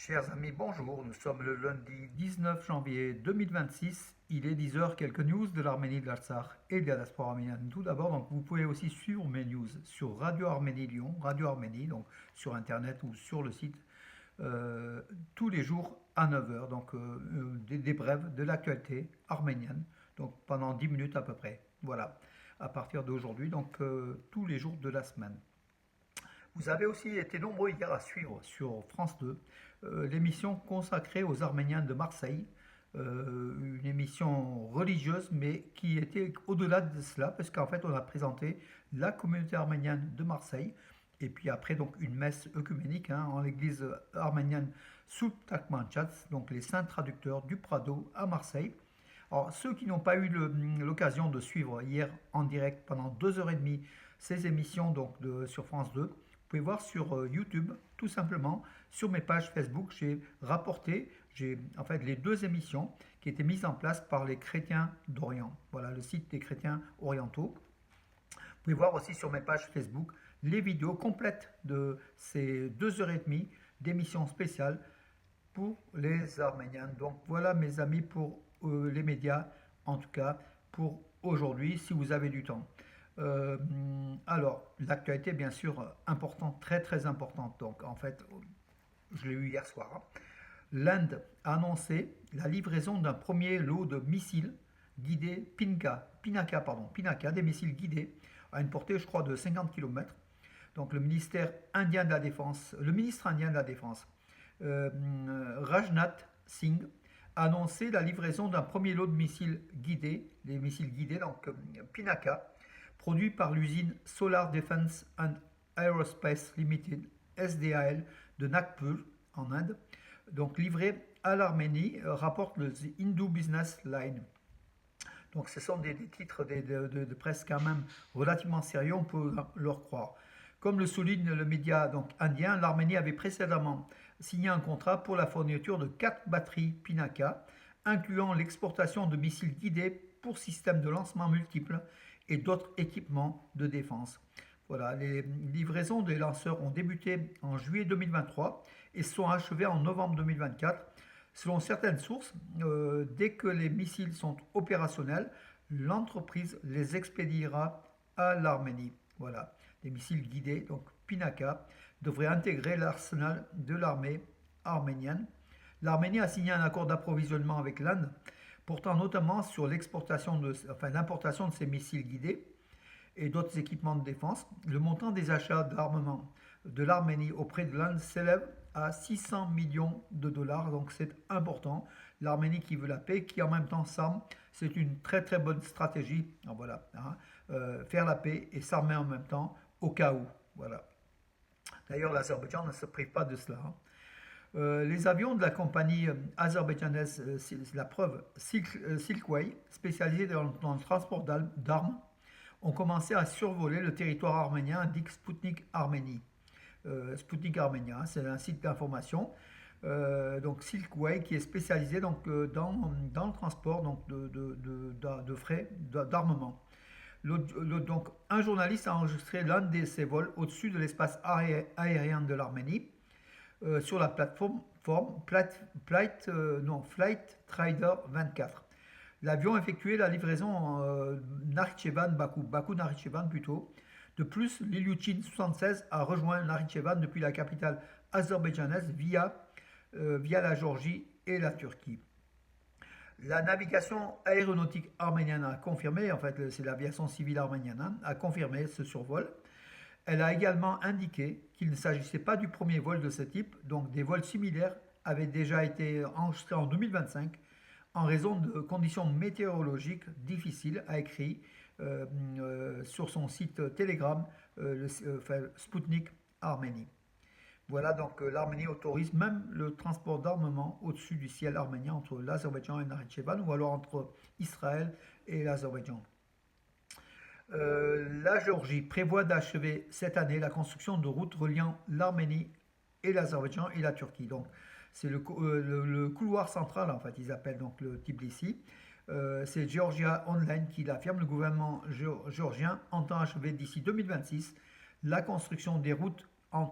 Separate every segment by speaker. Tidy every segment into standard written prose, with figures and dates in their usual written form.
Speaker 1: Chers amis, bonjour. Nous sommes le lundi 19 janvier 2026. Il est 10 heures. Quelques news de l'Arménie, de l'Artsakh et de la diaspora arménienne. Tout d'abord, donc, vous pouvez aussi suivre mes news sur Radio Arménie Lyon, Radio Arménie, donc sur Internet ou sur le site, tous les jours à 9 heures. Donc, des brèves de l'actualité arménienne, donc pendant 10 minutes à peu près. Voilà, à partir d'aujourd'hui, donc tous les jours de la semaine. Vous avez aussi été nombreux hier à suivre sur France 2 l'émission consacrée aux Arméniens de Marseille, une émission religieuse mais qui était au-delà de cela parce qu'en fait on a présenté la communauté arménienne de Marseille et puis après donc une messe œcuménique en l'église arménienne Sultakmanchats, donc les saints traducteurs du Prado à Marseille. Alors, ceux qui n'ont pas eu l'occasion de suivre hier en direct pendant 2 heures et demie ces émissions sur France 2, vous pouvez voir sur YouTube, tout simplement, sur mes pages Facebook, j'ai rapporté en fait les 2 émissions qui étaient mises en place par les chrétiens d'Orient. Voilà le site des chrétiens orientaux. Vous pouvez voir aussi sur mes pages Facebook les vidéos complètes de ces 2 heures et demie d'émissions spéciales pour les Arméniens. Donc voilà mes amis pour les médias, en tout cas pour aujourd'hui, si vous avez du temps. Euh, alors, l'actualité bien sûr importante, très très importante. Donc en fait, je l'ai eu hier soir. L'Inde a annoncé la livraison d'un premier lot de missiles guidés Pinaka, des missiles guidés à une portée, je crois, de 50 km. Donc le ministère indien de la Défense, le ministre indien de la Défense, euh, Rajnath Singh, a annoncé la livraison d'un premier lot de missiles guidés, les missiles guidés, donc Pinaka, produits par l'usine Solar Defense and Aerospace Limited, SDAL, de Nagpur, en Inde, donc livrés à l'Arménie, rapporte le The Hindu Business Line. Donc ce sont des titres de presse quand même relativement sérieux, on peut leur croire. Comme le souligne le média donc, indien, l'Arménie avait précédemment signé un contrat pour la fourniture de 4 batteries Pinaka, incluant l'exportation de missiles guidés pour systèmes de lancement multiples et d'autres équipements de défense. Voilà, les livraisons des lanceurs ont débuté en juillet 2023 et sont achevées en novembre 2024. Selon certaines sources, dès que les missiles sont opérationnels, l'entreprise les expédiera à l'Arménie. Voilà, des missiles guidés, donc Pinaka, devraient intégrer l'arsenal de l'armée arménienne. L'Arménie a signé un accord d'approvisionnement avec l'Inde, portant notamment sur l'importation de ces missiles guidés et d'autres équipements de défense. Le montant des achats d'armement de l'Arménie auprès de l'Inde s'élève à 600 millions de dollars, donc c'est important. L'Arménie qui veut la paix, qui en même temps s'arme, c'est une très très bonne stratégie. Alors voilà, faire la paix et s'armer en même temps au cas où. Voilà. D'ailleurs, l'Azerbaïdjan ne se prive pas de cela. Les avions de la compagnie azerbaïdjanaise, c'est la preuve, Silkway, spécialisée dans le transport d'armes, ont commencé à survoler le territoire arménien, indique Sputnik Arménie. Sputnik Arménia, c'est un site d'information. Donc Silkway qui est spécialisé dans le transport de frais d'armement. Donc un journaliste a enregistré l'un de ces vols au-dessus de l'espace aérien de l'Arménie sur la plateforme Flight Trader 24. L'avion effectuait la livraison Nakhitchevan-Bakou, plutôt. De plus, l'Ilyushin 76 a rejoint Nakhitchevan depuis la capitale azerbaïdjanaise via la Géorgie et la Turquie. La navigation aéronautique arménienne a confirmé, en fait c'est l'aviation civile arménienne, a confirmé ce survol. Elle a également indiqué qu'il ne s'agissait pas du premier vol de ce type, donc des vols similaires avaient déjà été enregistrés en 2025 en raison de conditions météorologiques difficiles, a écrit sur son site Telegram Sputnik Arménie. Voilà, donc l'Arménie autorise même le transport d'armement au-dessus du ciel arménien entre l'Azerbaïdjan et Nakhitchevan ou alors entre Israël et l'Azerbaïdjan. La Géorgie prévoit d'achever cette année la construction de routes reliant l'Arménie et l'Azerbaïdjan et la Turquie. Donc c'est le couloir central, en fait, ils appellent donc le Tbilissi. C'est Georgia Online qui l'affirme. Le gouvernement géorgien entend achever d'ici 2026 la construction des routes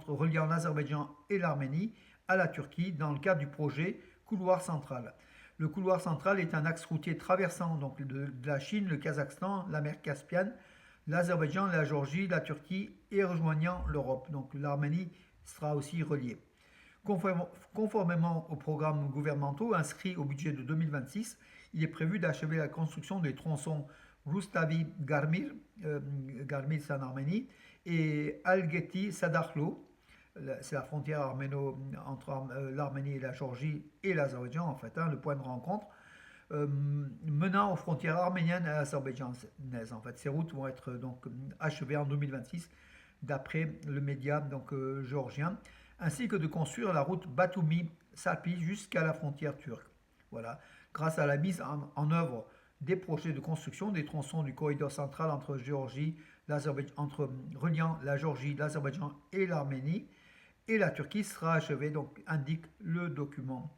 Speaker 1: reliant l'Azerbaïdjan et l'Arménie à la Turquie dans le cadre du projet Couloir central. Le couloir central est un axe routier traversant donc de la Chine, le Kazakhstan, la mer Caspienne, l'Azerbaïdjan, la Géorgie, la Turquie et rejoignant l'Europe. Donc l'Arménie sera aussi reliée. Conformément aux programmes gouvernementaux inscrits au budget de 2026, il est prévu d'achever la construction des tronçons Rustavi-Garmir, Garmir c'est en Arménie, et Algeti-Sadarlo, c'est la frontière entre l'Arménie et la Géorgie et l'Azerbaïdjan en fait, le point de rencontre, menant aux frontières arméniennes et azerbaïdjanaises. En fait, ces routes vont être donc achevées en 2026 d'après le média géorgien, ainsi que de construire la route Batumi-Salpi jusqu'à la frontière turque. Voilà, grâce à la mise en œuvre des projets de construction des tronçons du corridor central entre reliant la Géorgie, l'Azerbaïdjan et l'Arménie, et la Turquie sera achevée, donc indique le document.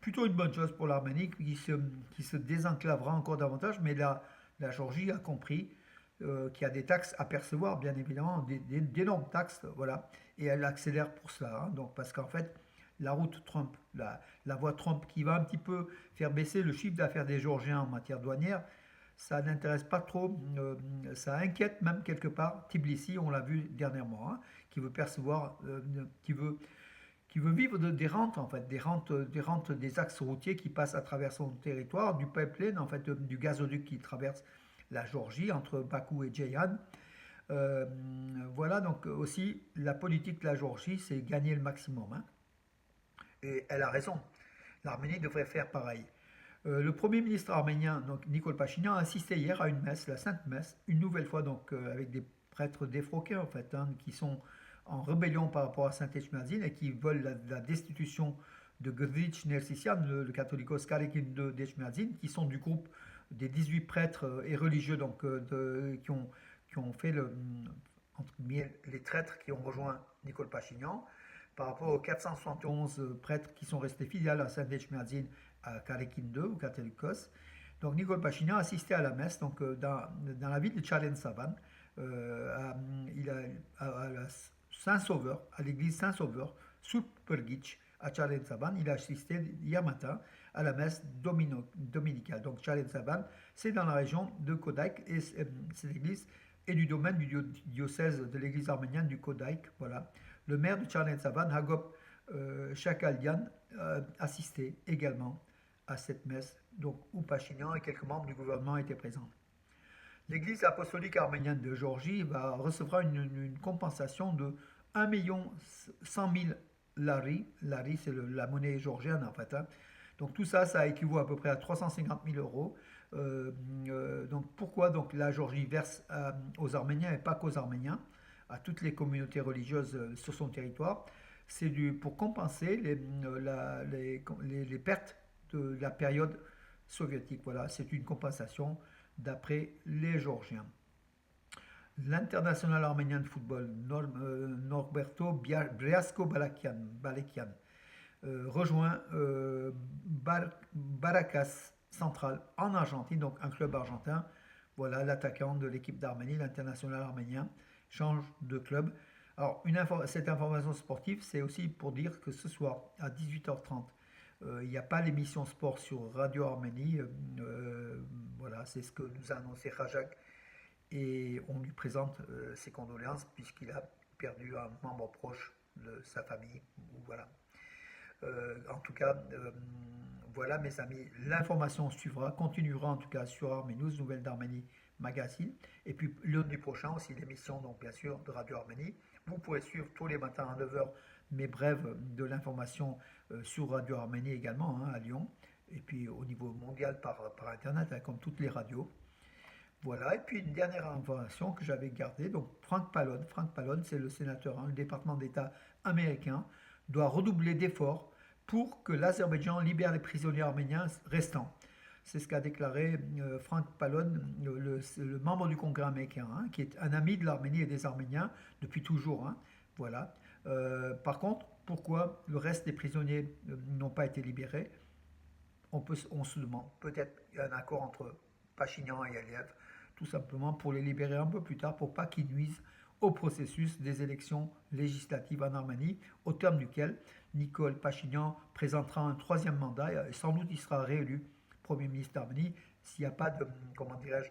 Speaker 1: Plutôt une bonne chose pour l'Arménie qui se désenclavera encore davantage, mais la Géorgie a compris qu'il y a des taxes à percevoir, bien évidemment, d'énormes taxes, voilà, et elle accélère pour cela, donc parce qu'en fait, la route Trump, la voie Trump qui va un petit peu faire baisser le chiffre d'affaires des Géorgiens en matière douanière, ça n'intéresse pas trop, ça inquiète même quelque part Tbilissi, on l'a vu dernièrement, qui veut percevoir, qui veut vivre des rentes en fait, des rentes des axes routiers qui passent à travers son territoire, du pipeline en fait, du gazoduc qui traverse la Géorgie entre Bakou et Ceyhan. Voilà donc aussi la politique de la Géorgie, c'est gagner le maximum. Et elle a raison. L'Arménie devrait faire pareil. Le Premier ministre arménien, donc Nikol Pachinian, a assisté hier à une messe, la Sainte Messe, une nouvelle fois donc avec des prêtres défroqués en fait, qui sont en rébellion par rapport à Saint-Echmadzin et qui veulent la destitution de Grdic Nersisian, le catholicos Karekin de d'Echmadzin, qui sont du groupe des 18 prêtres et religieux donc, qui ont fait entre guillemets, les traîtres qui ont rejoint Nikol Pachinian par rapport aux 471 prêtres qui sont restés fidèles à Saint-Echmadzin à Karekin II ou catholicos. Donc Nikol Pachinian a assisté à la messe donc, dans la ville de Tchalen-Savan, à la Saint-Sauveur, à l'église Saint-Sauveur, sous Pergic, à Tchalen-Savan. Il a assisté hier matin à la messe dominicale. Donc Tchalen-Savan, c'est dans la région de Kodaik et cette église est du domaine du diocèse de l'église arménienne du Kodaik. Voilà. Le maire de Tchalen-Savan, Hagop Chakalyan, assisté également à cette messe, donc où Pachinian et quelques membres du gouvernement étaient présents. L'Église apostolique arménienne de Géorgie recevra une compensation de 1 100 000 lari. Lari, c'est la monnaie géorgienne en fait. Donc tout ça, ça équivaut à peu près à 350 000 euros. Donc pourquoi donc la Géorgie verse aux Arméniens et pas qu'aux Arméniens, à toutes les communautés religieuses sur son territoire? C'est pour compenser les pertes de la période soviétique. Voilà, c'est une compensation d'après les Géorgiens. L'international arménien de football, Norberto Briasco-Balakian, rejoint Barracas Central en Argentine, donc un club argentin. Voilà, l'attaquant de l'équipe d'Arménie, l'international arménien, change de club. Alors, cette information sportive, c'est aussi pour dire que ce soir, à 18h30, il n'y a pas l'émission sport sur Radio Arménie. Voilà, c'est ce que nous a annoncé Rajak. Et on lui présente ses condoléances puisqu'il a perdu un membre proche de sa famille. Voilà. En tout cas, voilà mes amis, l'information suivra, continuera en tout cas sur Arménie News, Nouvelles d'Arménie Magazine. Et puis lundi prochain aussi l'émission, donc bien sûr, de Radio Arménie. Vous pouvez suivre tous les matins à 9h mes brèves de l'information sur Radio Arménie également, à Lyon. Et puis au niveau mondial par Internet, comme toutes les radios. Voilà, et puis une dernière information que j'avais gardée, donc Frank Pallone, c'est le sénateur, le département d'État américain, doit redoubler d'efforts pour que l'Azerbaïdjan libère les prisonniers arméniens restants. C'est ce qu'a déclaré Frank Pallone, le membre du Congrès américain, qui est un ami de l'Arménie et des Arméniens depuis toujours. Voilà. Par contre, pourquoi le reste des prisonniers n'ont pas été libérés? On se demande, peut-être un accord entre Pachinian et Aliyev, tout simplement pour les libérer un peu plus tard, pour pas qu'ils nuisent au processus des élections législatives en Arménie, au terme duquel Nicole Pachinian présentera un troisième mandat et sans doute il sera réélu Premier ministre d'Arménie s'il n'y a pas de, comment dirais-je,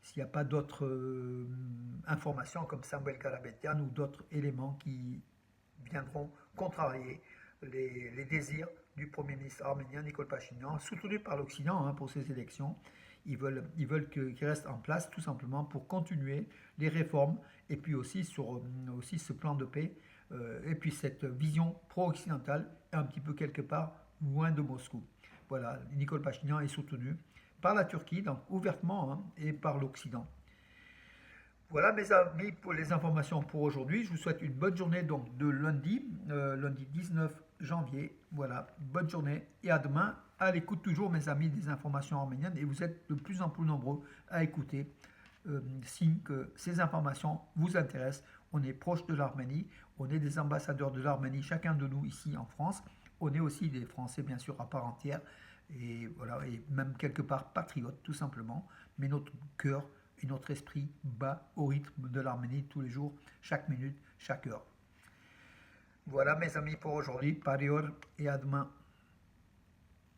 Speaker 1: s'il n'y a pas d'autres informations comme Samuel Karapetyan ou d'autres éléments qui viendront contrarier les désirs du Premier ministre arménien Nicole Pachinian, soutenu par l'Occident pour ces élections. Ils veulent qu'il reste en place tout simplement pour continuer les réformes et puis aussi sur aussi ce plan de paix et puis cette vision pro-occidentale un petit peu quelque part loin de Moscou. Voilà, Nicole Pachinian est soutenu par la Turquie, donc ouvertement, et par l'Occident. Voilà mes amis pour les informations pour aujourd'hui. Je vous souhaite une bonne journée donc de lundi, lundi 19 janvier. Voilà, bonne journée et à demain. À l'écoute toujours mes amis des informations arméniennes et vous êtes de plus en plus nombreux à écouter. Signe que ces informations vous intéressent. On est proche de l'Arménie, on est des ambassadeurs de l'Arménie, chacun de nous ici en France. On est aussi des Français bien sûr à part entière et voilà et même quelque part patriotes tout simplement. Mais notre cœur et notre esprit bat au rythme de l'Arménie tous les jours, chaque minute, chaque heure. Voilà mes amis pour aujourd'hui, parior et à demain.